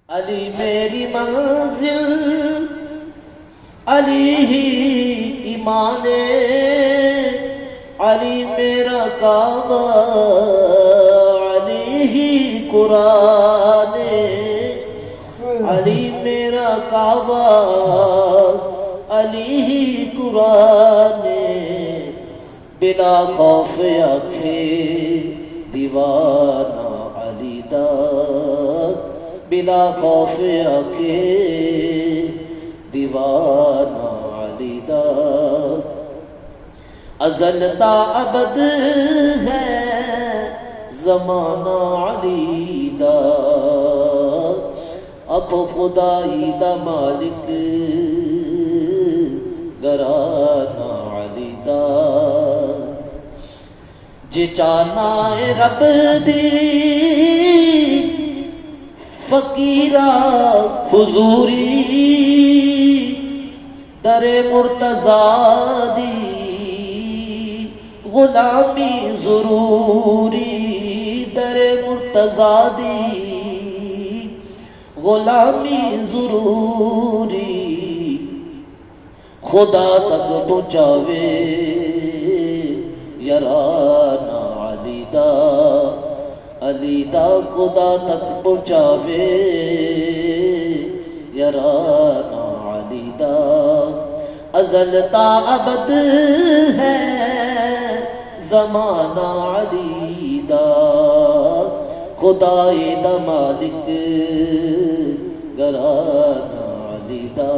علی میری منزل، علی ہی ایمان، علی میرا کعبہ، علی ہی قرآن، علی میرا کعبہ، علی ہی قرآن، بلا خوف آنکھیں دیوانہ علی دا، بلا خوف آنکھیں دیوانہ علی دا، ازل تا ابد ہے زمانہ علی دا، اب خدائی دا مالک گرانا علی دا، جے چاہنا ہے رب دی فقیرہ حضوری، در مرتضیٰ دی غلامی ضروری، در مرتضیٰ دی غلامی ضروری، خدا تک پہنچاوے یارانا علی دا، علی دا خدا تک پہنچاوے یارانا علی دا، ازل تا ابد ہے زمانہ علی دا، خدائی دا مالک گرانا علی دا۔